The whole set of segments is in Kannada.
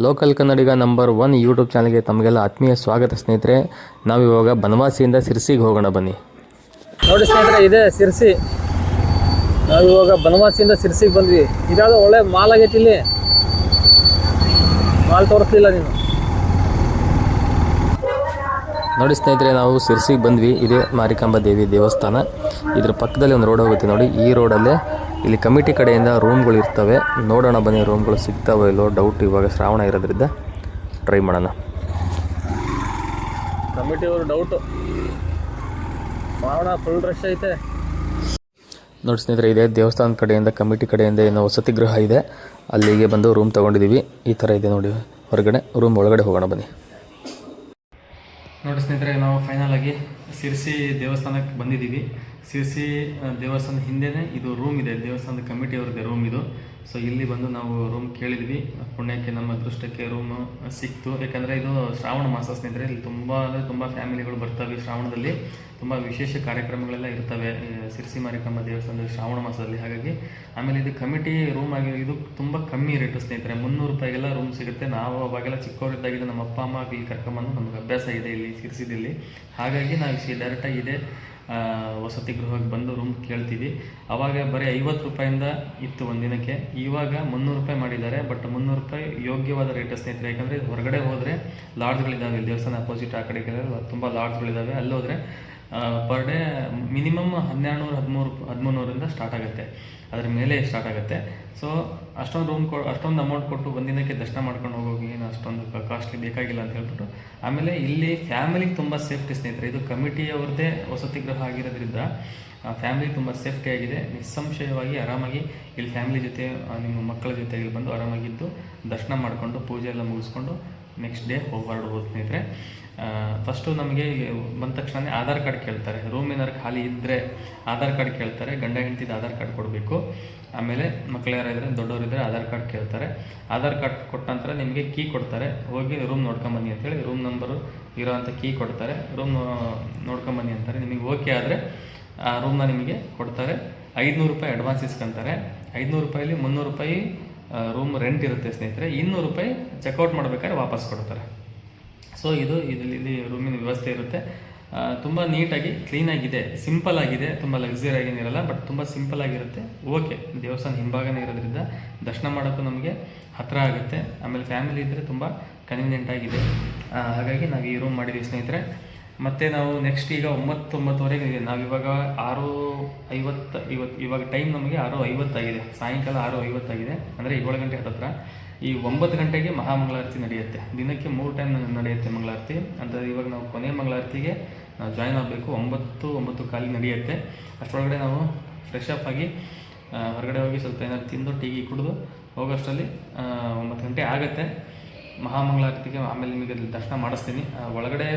ಲೋಕಲ್ ಕನ್ನಡಿಗ ನಂಬರ್ 1 ಯೂಟ್ಯೂಬ್ ಚಾನಲ್ಗೆ ತಮಗೆಲ್ಲ ಆತ್ಮೀಯ ಸ್ವಾಗತ ಸ್ನೇಹಿತರೆ. ನಾವಿವಾಗ ಬನವಾಸಿಯಿಂದ ಸಿರ್ಸಿಗೆ ಹೋಗೋಣ ಬನ್ನಿ. ನೋಡಿ ಸ್ನೇಹಿತರೆ, ಇದೆ ಸಿರ್ಸಿ. ನಾವಿವಾಗ ಬನವಾಸಿಯಿಂದ ಸಿರ್ಸಿಗೆ ಬಂದ್ವಿ. ಇದಾದ ಒಳ್ಳೆ ಮಾಲ್ ಆಗೈತಿ. ಇಲ್ಲಿ ಮಾಲ್ ತೋರಿಸ್ಲಿಲ್ಲ ನೀನು. ನೋಡಿ ಸ್ನೇಹಿತರೆ, ನಾವು ಸಿರ್ಸಿಗೆ ಬಂದ್ವಿ. ಇದೇ ಮಾರಿಕಾಂಬಾ ದೇವಿ ದೇವಸ್ಥಾನ. ಇದ್ರ ಪಕ್ಕದಲ್ಲಿ ಒಂದು ರೋಡ್ ಹೋಗುತ್ತೆ ನೋಡಿ. ಈ ರೋಡಲ್ಲೇ ಇಲ್ಲಿ ಕಮಿಟಿ ಕಡೆಯಿಂದ ರೂಮ್ಗಳು ಇರ್ತವೆ. ನೋಡೋಣ ಬನ್ನಿ, ರೂಮ್ಗಳು ಸಿಗ್ತಾವೋ ಇಲ್ಲೋ ಡೌಟ್. ಇವಾಗ ಶ್ರಾವಣ ಇರೋದ್ರಿಂದ ಟ್ರೈ ಮಾಡೋಣ. ಕಮಿಟಿ ಅವರು ಡೌಟು, ಶ್ರಾವಣ ಫುಲ್ ರಶ್ ಐತೆ. ನೋಡಿ ಸ್ನೇಹಿತರೆ, ಇದೆ ದೇವಸ್ಥಾನದ ಕಡೆಯಿಂದ ಕಮಿಟಿ ಕಡೆಯಿಂದ ಏನೋ ವಸತಿ ಗೃಹ ಇದೆ, ಅಲ್ಲಿಗೆ ಬಂದು ರೂಮ್ ತೊಗೊಂಡಿದ್ದೀವಿ. ಈ ಥರ ಇದೆ ನೋಡಿ ಹೊರಗಡೆ. ರೂಮ್ ಒಳಗಡೆ ಹೋಗೋಣ ಬನ್ನಿ. ನೋಡಿ ಸ್ನೇಹಿತರೆ, ನಾವು ಫೈನಲ್ ಆಗಿ ಸಿರ್ಸಿ ದೇವಸ್ಥಾನಕ್ಕೆ ಬಂದಿದ್ದೀವಿ. ಸಿರ್ಸಿ ದೇವಸ್ಥಾನದ ಹಿಂದೆನೇ ಇದು ರೂಮ್ ಇದೆ, ದೇವಸ್ಥಾನದ ಕಮಿಟಿ ಅವ್ರದ್ದೇ ರೂಮ್ ಇದು. ಸೊ ಇಲ್ಲಿ ಬಂದು ನಾವು ರೂಮ್ ಕೇಳಿದ್ವಿ. ಪುಣ್ಯಕ್ಕೆ ನಮ್ಮ ಅದೃಷ್ಟಕ್ಕೆ ರೂಮ್ ಸಿಕ್ತು. ಯಾಕಂದರೆ ಇದು ಶ್ರಾವಣ ಮಾಸ ಸ್ನೇಹಿತರೆ. ಇಲ್ಲಿ ತುಂಬ ಅಂದರೆ ತುಂಬ ಫ್ಯಾಮಿಲಿಗಳು ಬರ್ತವೆ. ಶ್ರಾವಣದಲ್ಲಿ ತುಂಬ ವಿಶೇಷ ಕಾರ್ಯಕ್ರಮಗಳೆಲ್ಲ ಇರ್ತವೆ ಸಿರ್ಸಿ ಮಾರಿಕಾಂಬಾ ದೇವಸ್ಥಾನದಲ್ಲಿ ಶ್ರಾವಣ ಮಾಸದಲ್ಲಿ. ಹಾಗಾಗಿ ಆಮೇಲೆ ಇದು ಕಮಿಟಿ ರೂಮ್ ಆಗಿ ಇದು ತುಂಬ ಕಮ್ಮಿ ರೇಟು ಸ್ನೇಹಿತರೆ. 300 ರೂಪಾಯಿಗೆಲ್ಲ ರೂಮ್ ಸಿಗುತ್ತೆ. ನಾವು ಅವಾಗೆಲ್ಲ ಚಿಕ್ಕವರಿದ್ದಾಗಿದೆ ನಮ್ಮ ಅಪ್ಪ ಅಮ್ಮ ಇಲ್ಲಿ ಕರ್ಕೊಂಬಂದು ನಮ್ಗೆ ಅಭ್ಯಾಸ ಇದೆ ಇಲ್ಲಿ ಸಿರ್ಸಿದಲ್ಲಿ. ಹಾಗಾಗಿ ನಾವು ಡೈರೆಕ್ಟಾಗಿ ಇದೆ ವಸತಿ ಗೃಹಕ್ಕೆ ಬಂದು ರೂಮ್ ಕೇಳ್ತೀವಿ. ಆವಾಗ ಬರೀ 50 ರೂಪಾಯಿಂದ ಇತ್ತು ಒಂದು ದಿನಕ್ಕೆ. ಇವಾಗ 300 ರೂಪಾಯಿ ಮಾಡಿದ್ದಾರೆ. ಬಟ್ 300 ರೂಪಾಯಿ ಯೋಗ್ಯವಾದ ರೇಟ್ ಸ್ನೇಹಿತರೆ. ಯಾಕಂದರೆ ಹೊರಗಡೆ ಹೋದರೆ ಲಾಡ್ಜ್ಗಳಿದ್ದಾವೆ. ದೇವಸ್ಥಾನ ಅಪೋಸಿಟ್ ಆ ಕಡೆ ತುಂಬ ಲಾಡ್ಜ್ಗಳಿದ್ದಾವೆ. ಅಲ್ಲಿ ಹೋದರೆ ಪರ್ ಡೇ ಮಿನಿಮಮ್ 1200-1300 ಸ್ಟಾರ್ಟ್ ಆಗುತ್ತೆ. ಅದ್ರ ಮೇಲೆ ಸ್ಟಾರ್ಟ್ ಆಗುತ್ತೆ. ಸೊ ಅಷ್ಟೊಂದು ಅಷ್ಟೊಂದು ಅಮೌಂಟ್ ಕೊಟ್ಟು ಒಂದಿನಕ್ಕೆ ದರ್ಶನ ಮಾಡ್ಕೊಂಡು ಹೋಗೋಗಿ ಏನು ಅಷ್ಟೊಂದು ಕಾಸ್ಟ್ಲಿ ಬೇಕಾಗಿಲ್ಲ ಅಂತ ಹೇಳ್ಬಿಟ್ಟು. ಆಮೇಲೆ ಇಲ್ಲಿ ಫ್ಯಾಮಿಲಿಗೆ ತುಂಬ ಸೇಫ್ಟಿ ಸ್ನೇಹಿತರೆ. ಇದು ಕಮಿಟಿಯವ್ರದ್ದೇ ವಸತಿ ಗೃಹ ಆಗಿರೋದ್ರಿಂದ ಫ್ಯಾಮಿಲಿ ತುಂಬ ಸೇಫ್ಟಿ ಆಗಿದೆ. ನಿಸ್ಸಂಶಯವಾಗಿ ಆರಾಮಾಗಿ ಇಲ್ಲಿ ಫ್ಯಾಮಿಲಿ ಜೊತೆ ನಿಮ್ಮ ಮಕ್ಕಳ ಜೊತೆ ಇಲ್ಲಿ ಬಂದು ಆರಾಮಾಗಿದ್ದು ದರ್ಶನ ಮಾಡಿಕೊಂಡು ಪೂಜೆ ಎಲ್ಲ ಮುಗಿಸ್ಕೊಂಡು ನೆಕ್ಸ್ಟ್ ಡೇ ಹೊರಡ್ಬೋದು ಸ್ನೇಹಿತರೆ. ಫಸ್ಟು ನಮಗೆ ಬಂದ ತಕ್ಷಣ ಆಧಾರ್ ಕಾರ್ಡ್ ಕೇಳ್ತಾರೆ. ರೂಮ್ ಏನಾದ್ರು ಖಾಲಿ ಇದ್ದರೆ ಆಧಾರ್ ಕಾರ್ಡ್ ಕೇಳ್ತಾರೆ. ಗಂಡ ಹೆಂಡತಿದ್ದು ಆಧಾರ್ ಕಾರ್ಡ್ ಕೊಡಬೇಕು. ಆಮೇಲೆ ಮಕ್ಕಳು ಯಾರಿದ್ರೆ ದೊಡ್ಡವರಿದ್ದರೆ ಆಧಾರ್ ಕಾರ್ಡ್ ಕೇಳ್ತಾರೆ. ಆಧಾರ್ ಕಾರ್ಡ್ ಕೊಟ್ಟ ನಂತರ ನಿಮಗೆ ಕೀ ಕೊಡ್ತಾರೆ. ಹೋಗಿ ರೂಮ್ ನೋಡ್ಕೊಂಬನ್ನಿ ಅಂತೇಳಿ ರೂಮ್ ನಂಬರು ಇರೋವಂಥ ಕೀ ಕೊಡ್ತಾರೆ. ರೂಮ್ ನೋಡ್ಕೊಂಬನ್ನಿ ಅಂತಾರೆ. ನಿಮಗೆ ಓಕೆ ಆದರೆ ಆ ರೂಮ್ನ ನಿಮಗೆ ಕೊಡ್ತಾರೆ. 500 ರೂಪಾಯಿ ಅಡ್ವಾನ್ಸ್ ಇಸ್ಕೊಂತಾರೆ. 500 ರೂಪಾಯಲ್ಲಿ 300 ರೂಪಾಯಿ ರೂಮ್ ರೆಂಟ್ ಇರುತ್ತೆ ಸ್ನೇಹಿತರೆ. 200 ರೂಪಾಯಿ ಚೆಕ್ಔಟ್ ಮಾಡ್ಬೇಕಾದ್ರೆ ವಾಪಸ್ ಕೊಡ್ತಾರೆ. ಸೊ ಇಲ್ಲಿ ರೂಮಿನ ವ್ಯವಸ್ಥೆ ಇರುತ್ತೆ. ತುಂಬ ನೀಟಾಗಿ ಕ್ಲೀನಾಗಿದೆ, ಸಿಂಪಲ್ ಆಗಿದೆ. ತುಂಬ ಲಕ್ಸುರಿ ಆಗೇನಿರಲ್ಲ, ಬಟ್ ತುಂಬ ಸಿಂಪಲ್ ಆಗಿರುತ್ತೆ. ಓಕೆ, ದೇವಸ್ಥಾನ ಹಿಂಭಾಗನೇ ಇರೋದ್ರಿಂದ ದರ್ಶನ ಮಾಡೋಕ್ಕೂ ನಮಗೆ ಹತ್ತಿರ ಆಗುತ್ತೆ. ಆಮೇಲೆ ಫ್ಯಾಮಿಲಿ ಇದ್ದರೆ ತುಂಬ ಕನ್ವೀನಿಯೆಂಟ್ ಆಗಿದೆ. ಹಾಗಾಗಿ ನಾವು ಈ ರೂಮ್ ಮಾಡಿದ್ದೀವಿ ಸ್ನೇಹಿತರೆ. ಮತ್ತು ನಾವು ನೆಕ್ಸ್ಟ್ ಈಗ 9-9:30 ನಾವಿವಾಗ 6:50 ಇವಾಗ ಟೈಮ್ ನಮಗೆ 6:50 ಆಗಿದೆ. ಸಾಯಂಕಾಲ 6:50 ಆಗಿದೆ. ಅಂದರೆ 7 ಗಂಟೆ ಹತ್ತಿರ. ಈ 9 ಗಂಟೆಗೆ ಮಹಾಮಂಗಳಾರತಿ ನಡೆಯುತ್ತೆ. ದಿನಕ್ಕೆ 3 ಟೈಮ್ ನಡೆಯುತ್ತೆ ಮಂಗಳಾರತಿ ಅಂತ. ಇವಾಗ ನಾವು ಕೊನೆಯ ಮಂಗಳಾರತಿಗೆ ನಾವು ಜಾಯ್ನ್ ಆಗಬೇಕು. 9-9:15 ನಡೆಯುತ್ತೆ. ಅಷ್ಟರೊಳಗಡೆ ನಾವು ಫ್ರೆಶ್ ಅಪ್ ಆಗಿ ಹೊರಗಡೆ ಹೋಗಿ ಸ್ವಲ್ಪ ಏನಾದ್ರು ತಿಂದು ಟೀ ಕುಡಿದು ಹೋಗೋಷ್ಟರಲ್ಲಿ 9 ಗಂಟೆ ಆಗುತ್ತೆ. ಮಹಾಮಂಗಳಾರತಿಗೆ ಆಮೇಲೆ ನಿಮಗೆ ದರ್ಶನ ಮಾಡಿಸ್ತೀನಿ. ಒಳಗಡೆ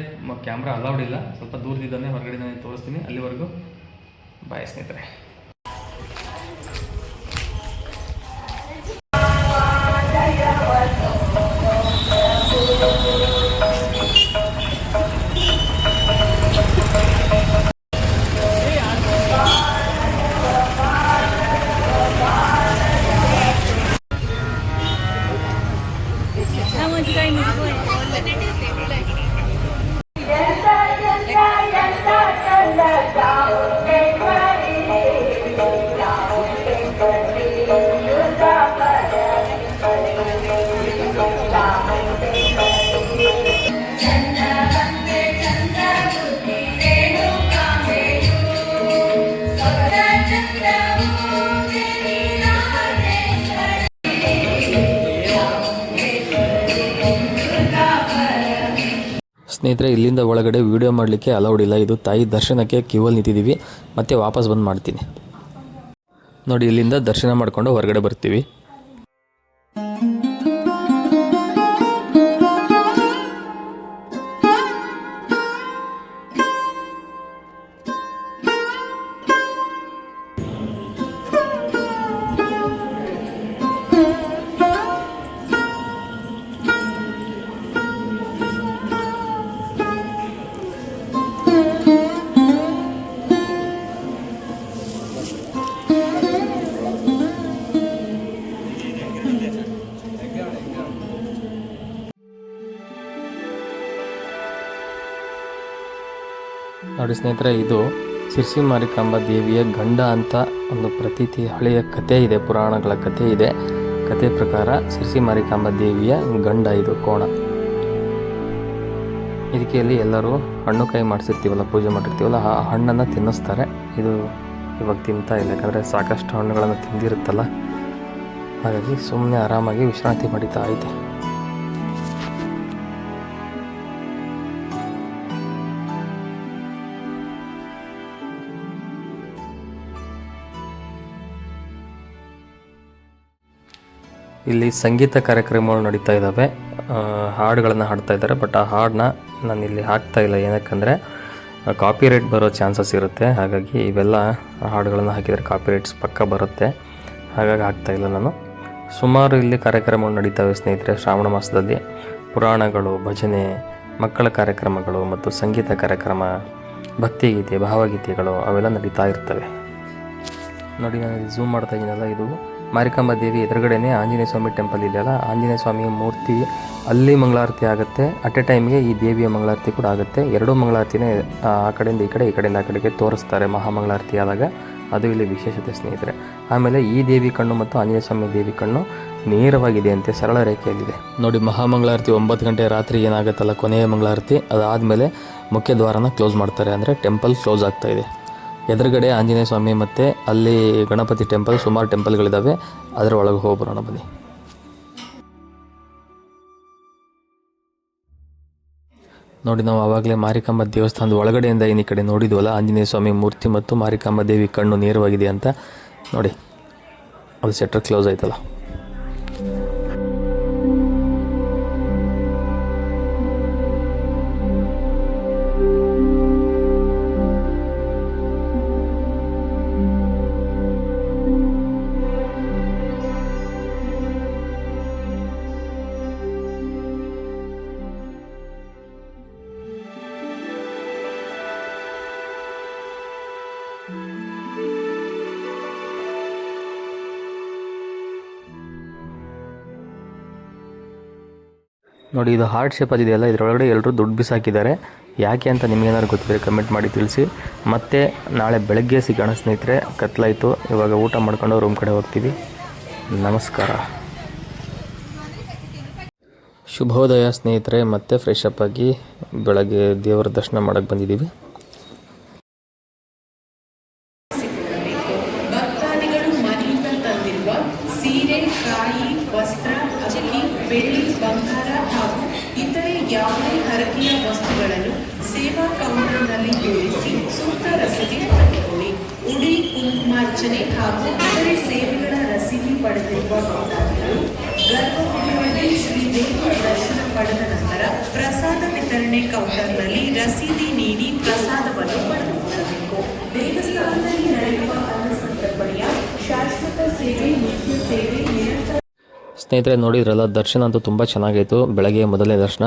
ಕ್ಯಾಮ್ರಾ ಅಲೌಡ್ ಇಲ್ಲ, ಸ್ವಲ್ಪ ದೂರದಿದ್ದಾನೆ, ಹೊರಗಡೆ ನಾನು ತೋರಿಸ್ತೀನಿ. ಅಲ್ಲಿವರೆಗೂ ಬಾಯ್ ಸ್ನೇಹಿತರೆ. ಸ್ನೇಹಿತರೆ, ಇಲ್ಲಿಂದ ಒಳಗಡೆ ವಿಡಿಯೋ ಮಾಡಲಿಕ್ಕೆ ಅಲೌಡ್ ಇಲ್ಲ. ಇದು ತಾಯಿ ದರ್ಶನಕ್ಕೆ ಕ್ಯೂವಲ್ಲಿ ನಿಂತಿದ್ದೀವಿ. ಮತ್ತೆ ವಾಪಸ್ ಬಂದು ಮಾಡ್ತೀನಿ ನೋಡಿ. ಇಲ್ಲಿಂದ ದರ್ಶನ ಮಾಡಿಕೊಂಡು ಹೊರಗಡೆ ಬರ್ತೀವಿ. ನೋಡಿ ಸ್ನೇಹಿತರೆ, ಇದು ಸಿರ್ಸಿ ಮಾರಿಕಾಂಬಾ ದೇವಿಯ ಗಂಡ ಅಂತ ಒಂದು ಪ್ರತೀತಿ, ಹಳೆಯ ಕಥೆ ಇದೆ, ಪುರಾಣಗಳ ಕಥೆ ಇದೆ. ಕಥೆ ಪ್ರಕಾರ ಸಿರ್ಸಿ ಮಾರಿಕಾಂಬಾ ದೇವಿಯ ಗಂಡ ಇದು ಕೋಣ. ಇದಕ್ಕೆ ಇಲ್ಲಿ ಎಲ್ಲರೂ ಹಣ್ಣು ಕಾಯಿ ಮಾಡಿಸಿರ್ತೀವಲ್ಲ, ಪೂಜೆ ಮಾಡಿರ್ತೀವಲ್ಲ, ಆ ಹಣ್ಣನ್ನು ತಿನ್ನಿಸ್ತಾರೆ. ಇದು ಇವಾಗ ತಿಂತಾ ಇಲ್ಲ, ಯಾಕಂದರೆ ಸಾಕಷ್ಟು ಹಣ್ಣುಗಳನ್ನು ತಿಂದಿರುತ್ತಲ್ಲ, ಹಾಗಾಗಿ ಸುಮ್ಮನೆ ಆರಾಮಾಗಿ ವಿಶ್ರಾಂತಿ ಪಡಿತಾ ಐತೆ. ಇಲ್ಲಿ ಸಂಗೀತ ಕಾರ್ಯಕ್ರಮಗಳು ನಡೀತಾ ಇದ್ದಾವೆ. ಹಾಡುಗಳನ್ನು ಹಾಡ್ತಾ ಇದ್ದಾರೆ. ಬಟ್ ಆ ಹಾಡನ್ನ ನಾನು ಇಲ್ಲಿ ಹಾಕ್ತಾ ಇಲ್ಲ, ಏನಕ್ಕಂದರೆ ಕಾಪಿರೈಟ್ ಬರೋ ಚಾನ್ಸಸ್ ಇರುತ್ತೆ. ಹಾಗಾಗಿ ಇವೆಲ್ಲ ಹಾಡುಗಳನ್ನು ಹಾಕಿದರೆ ಕಾಪಿರೈಟ್ಸ್ ಪಕ್ಕ ಬರುತ್ತೆ. ಹಾಗಾಗಿ ಹಾಕ್ತಾ ಇಲ್ಲ ನಾನು. ಸುಮಾರು ಇಲ್ಲಿ ಕಾರ್ಯಕ್ರಮಗಳು ನಡೀತವೆ ಸ್ನೇಹಿತರೆ. ಶ್ರಾವಣ ಮಾಸದಲ್ಲಿ ಪುರಾಣಗಳು, ಭಜನೆ, ಮಕ್ಕಳ ಕಾರ್ಯಕ್ರಮಗಳು ಮತ್ತು ಸಂಗೀತ ಕಾರ್ಯಕ್ರಮ, ಭಕ್ತಿಗೀತೆ, ಭಾವಗೀತೆಗಳು ಅವೆಲ್ಲ ನಡೀತಾ ಇರ್ತವೆ. ನೋಡಿ, ನಾನು ಝೂಮ್ ಮಾಡ್ತಾ ಇದ್ದೀನಲ್ಲ, ಇದು ಮಾರಿಕಾಂಬಾ ದೇವಿ ಎದುರುಗಡೆನೇ ಆಂಜನೇಯ ಸ್ವಾಮಿ ಟೆಂಪಲ್ ಇದೆಯಲ್ಲ, ಆಂಜನೇಯ ಸ್ವಾಮಿಯ ಮೂರ್ತಿ ಅಲ್ಲಿ ಮಂಗಳಾರತಿ ಆಗುತ್ತೆ. ಅಟ್ ಎ ಟೈಮ್ಗೆ ಈ ದೇವಿಯ ಮಂಗಳಾರತಿ ಕೂಡ ಆಗುತ್ತೆ. ಎರಡೂ ಮಂಗಳಾರತಿನೇ ಆ ಕಡೆಯಿಂದ ಈ ಕಡೆ, ಈ ಕಡೆಯಿಂದ ಆ ಕಡೆಗೆ ತೋರಿಸ್ತಾರೆ ಮಹಾಮಂಗಳಾರತಿ ಆದಾಗ. ಅದು ಇಲ್ಲಿ ವಿಶೇಷತೆ ಸ್ನೇಹಿತರೆ. ಆಮೇಲೆ ಈ ದೇವಿ ಕಣ್ಣು ಮತ್ತು ಆಂಜನೇಯ ಸ್ವಾಮಿ ದೇವಿ ಕಣ್ಣು ನೇರವಾಗಿದೆ ಅಂತೆ, ಸರಳ ರೇಖೆಯಲ್ಲಿದೆ. ನೋಡಿ, ಮಹಾಮಂಗಳಾರತಿ 9 ಗಂಟೆ ರಾತ್ರಿ ಏನಾಗುತ್ತಲ್ಲ, ಕೊನೆಯ ಮಂಗಳಾರತಿ, ಅದಾದಮೇಲೆ ಮುಖ್ಯ ದ್ವಾರನ ಕ್ಲೋಸ್ ಮಾಡ್ತಾರೆ. ಅಂದರೆ ಟೆಂಪಲ್ ಕ್ಲೋಸ್ ಆಗ್ತಾ ಇದೆ. ಎದುರುಗಡೆ ಆಂಜನೇಯ ಸ್ವಾಮಿ ಮತ್ತು ಅಲ್ಲಿ ಗಣಪತಿ ಟೆಂಪಲ್, ಸುಮಾರು ಟೆಂಪಲ್ಗಳಿದ್ದಾವೆ. ಅದರ ಒಳಗೆ ಹೋಗ್ಬರೋಣ ಬನ್ನಿ. ನೋಡಿ, ನಾವು ಆವಾಗಲೇ ಮಾರಿಕಾಂಬಾ ದೇವಸ್ಥಾನದ ಒಳಗಡೆಯಿಂದ ಈ ಕಡೆ ನೋಡಿದ್ವಲ್ಲ, ಆಂಜನೇಯ ಸ್ವಾಮಿ ಮೂರ್ತಿ ಮತ್ತು ಮಾರಿಕಾಂಬಾ ದೇವಿ ಕಣ್ಣು ನೇರವಾಗಿದೆ ಅಂತ. ನೋಡಿ, ಅದು ಶೆಟ್ರ್ ಕ್ಲೋಸ್ ಆಯ್ತಲ್ಲ. ನೋಡಿ, ಇದು ಹಾರ್ಟ್ ಶೇಪ್ ಅದಿದೆಯಲ್ಲ, ಇದರೊಳಗಡೆ ಎಲ್ಲರೂ ದುಡ್ಡು ಬಿಸಾಕಿದ್ದಾರೆ. ಯಾಕೆ ಅಂತ ನಿಮಗೇನಾದ್ರು ಗೊತ್ತಿದ್ರೆ ಕಮೆಂಟ್ ಮಾಡಿ ತಿಳಿಸಿ. ಮತ್ತು ನಾಳೆ ಬೆಳಗ್ಗೆ ಸಿಗೋಣ ಸ್ನೇಹಿತರೆ. ಕತ್ಲಾಯಿತು, ಇವಾಗ ಊಟ ಮಾಡ್ಕೊಂಡು ರೂಮ್ ಕಡೆ ಹೋಗ್ತೀವಿ. ನಮಸ್ಕಾರ, ಶುಭೋದಯ ಸ್ನೇಹಿತರೆ. ಮತ್ತೆ ಫ್ರೆಶ್ ಅಪ್ ಆಗಿ ಬೆಳಗ್ಗೆ ದೇವರ ದರ್ಶನ ಮಾಡೋಕ್ಕೆ ಬಂದಿದ್ದೀವಿ. ಭಕ್ತಾದಿಗಳು ಮನೆಯಿಂದ ತಂದಿರುವ ಸೀರೆ, ಕಾಯಿ, ವಸ್ತ್ರ, ಅಕ್ಕಿ, ಬೆಳ್ಳಿ, ಬಂಗಾರ ಹಾಗೂ ಇತರೆ ಯಾವುದೇ ಹರಕೆಯ ವಸ್ತುಗಳನ್ನು ಸೇವಾ ಕೌಂಟರ್ನಲ್ಲಿ ಜೋಡಿಸಿ ಸೂಕ್ತ ರಸೀದಿ ಪಡೆದುಕೊಳ್ಳಿ. ಉಡಿ, ಕುಂಕುಮಾರ್ಚನೆ ಹಾಗೂ ಇತರೆ ಸೇವೆಗಳ ರಸೀದಿ ಪಡೆದಿರುವ ಭಕ್ತಾದಿಗಳು ಗರ್ಭಗುಡಿಯಲ್ಲಿ ಶ್ರೀದೇವಿಯ ದರ್ಶನ ಪಡೆದ ನಂತರ ಪ್ರಸಾದ ವಿತರಣೆ ಕೌಂಟರ್ನಲ್ಲಿ ರಸೀದಿ ನೀಡಿ ಪ್ರಸಾದವನ್ನು ಪಡೆದುಕೊಳ್ಳಬೇಕು. ದೇವಸ್ಥಾನದಲ್ಲಿ ನಡೆಯುವ ಅನ್ನ ಸಂತರ್ಪಣೆಯ ಶಾಶ್ವತ ಸೇವೆ, ನಿತ್ಯ ಸೇವೆ ನಿರಂತರ. ಸ್ನೇಹಿತರೆ, ನೋಡಿದ್ರಲ್ಲ, ದರ್ಶನ ಅಂತೂ ತುಂಬ ಚೆನ್ನಾಗಿತ್ತು. ಬೆಳಗ್ಗೆ ಮೊದಲನೇ ದರ್ಶನ.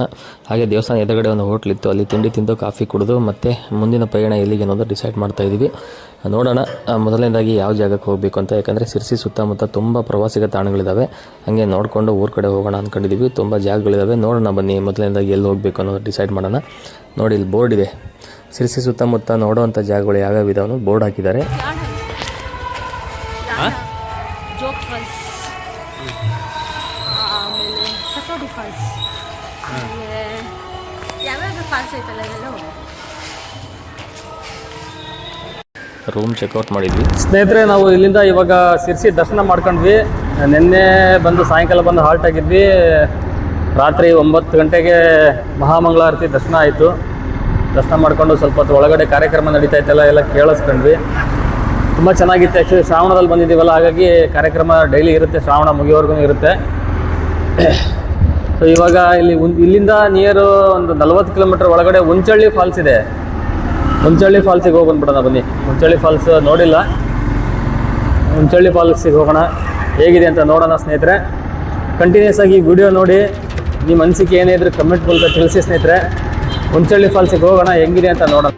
ಹಾಗೆ ದೇವಸ್ಥಾನ ಎದುರುಗಡೆ ಒಂದು ಹೋಟ್ಲಿತ್ತು, ಅಲ್ಲಿ ತಿಂಡಿ ತಿಂದು ಕಾಫಿ ಕುಡಿದು ಮತ್ತೆ ಮುಂದಿನ ಪಯಣ ಎಲ್ಲಿಗೆ ಅನ್ನೋದು ಡಿಸೈಡ್ ಮಾಡ್ತಾ ಇದ್ದೀವಿ. ನೋಡೋಣ ಮೊದಲನೇದಾಗಿ ಯಾವ ಜಾಗಕ್ಕೆ ಹೋಗಬೇಕು ಅಂತ. ಯಾಕಂದರೆ ಸಿರ್ಸಿ ಸುತ್ತಮುತ್ತ ತುಂಬ ಪ್ರವಾಸಿಗ ತಾಣಗಳಿದ್ದಾವೆ. ಹಾಗೆ ನೋಡಿಕೊಂಡು ಊರ ಕಡೆ ಹೋಗೋಣ ಅಂದ್ಕೊಂಡಿದ್ದೀವಿ. ತುಂಬ ಜಾಗಗಳಿದ್ದಾವೆ. ನೋಡೋಣ ಬನ್ನಿ, ಮೊದಲನೇದಾಗಿ ಎಲ್ಲಿ ಹೋಗಬೇಕು ಅನ್ನೋದು ಡಿಸೈಡ್ ಮಾಡೋಣ. ನೋಡಿ, ಇಲ್ಲಿ ಬೋರ್ಡ್ ಇದೆ. ಸಿರ್ಸಿ ಸುತ್ತಮುತ್ತ ನೋಡೋವಂಥ ಜಾಗಗಳು ಯಾವ್ಯಾವ ಇದಾವೆ ಅನ್ನೋದು ಬೋರ್ಡ್ ಹಾಕಿದ್ದಾರೆ. ಜೋಗ್ ಫಾಲ್ಸ್, ಆಮೇಲೆ ಸತೋಡಿ ಫಾಲ್ಸ್, ಆಮೇಲೆ ಯಾವ್ಯಾವ ಫಾಲ್ಸ್ ಐತಲ್ಲ ಇದೆಲ್ಲ. ರೂಮ್ ಚೆಕ್ಔಟ್ ಮಾಡಿದ್ವಿ ಸ್ನೇಹಿತರೆ. ನಾವು ಇಲ್ಲಿಂದ ಇವಾಗ ಸಿರ್ಸಿ ದರ್ಶನ ಮಾಡ್ಕೊಂಡ್ವಿ. ನಿನ್ನೆ ಬಂದು ಸಾಯಂಕಾಲ ಬಂದು ಹಾಲ್ಟ್ ಆಗಿದ್ವಿ. ರಾತ್ರಿ 9 ಗಂಟೆಗೆ ಮಹಾಮಂಗಳಾರತಿ ದರ್ಶನ ಆಯಿತು. ದರ್ಶನ ಮಾಡಿಕೊಂಡು ಸ್ವಲ್ಪ ಹೊತ್ತು ಒಳಗಡೆ ಕಾರ್ಯಕ್ರಮ ನಡೀತಾ ಇತ್ತಲ್ಲ, ಎಲ್ಲ ಕೇಳಿಸ್ಕೊಂಡ್ವಿ. ತುಂಬ ಚೆನ್ನಾಗಿತ್ತು. ಆ್ಯಕ್ಚುಲಿ ಶ್ರಾವಣದಲ್ಲಿ ಬಂದಿದ್ದೀವಲ್ಲ, ಹಾಗಾಗಿ ಕಾರ್ಯಕ್ರಮ ಡೈಲಿ ಇರುತ್ತೆ, ಶ್ರಾವಣ ಮುಗಿಯೋವರೆಗೂ ಇರುತ್ತೆ. ಸೊ ಇವಾಗ ಇಲ್ಲಿಂದ ನಿಯರು ಒಂದು 40 ಕಿಲೋಮೀಟರ್ ಒಳಗಡೆ ಉಂಚಳ್ಳಿ ಫಾಲ್ಸ್ ಇದೆ. ಉಂಚಳ್ಳಿ ಫಾಲ್ಸಿಗೆ ಹೋಗಿ ಬಂದ್ಬಿಡೋಣ ಬನ್ನಿ. ಉಂಚಳ್ಳಿ ಫಾಲ್ಸ್ ನೋಡಿಲ್ಲ, ಉಂಚಳ್ಳಿ ಫಾಲ್ಸಿಗೆ ಹೋಗೋಣ. ಹೇಗಿದೆ ಅಂತ ನೋಡೋಣ ಸ್ನೇಹಿತರೆ. ಕಂಟಿನ್ಯೂಸ್ ಆಗಿ ಈ ವಿಡಿಯೋ ನೋಡಿ ನಿಮ್ಮ ಅನಿಸಿಕೆ ಏನೇ ಇದ್ರೂ ಕಮೆಂಟ್ ಮೂಲಕ ತಿಳಿಸಿ ಸ್ನೇಹಿತರೆ. ಉಂಚಳ್ಳಿ ಫಾಲ್ಸಿಗೆ ಹೋಗೋಣ, ಹೆಂಗಿದೆ ಅಂತ ನೋಡೋಣ.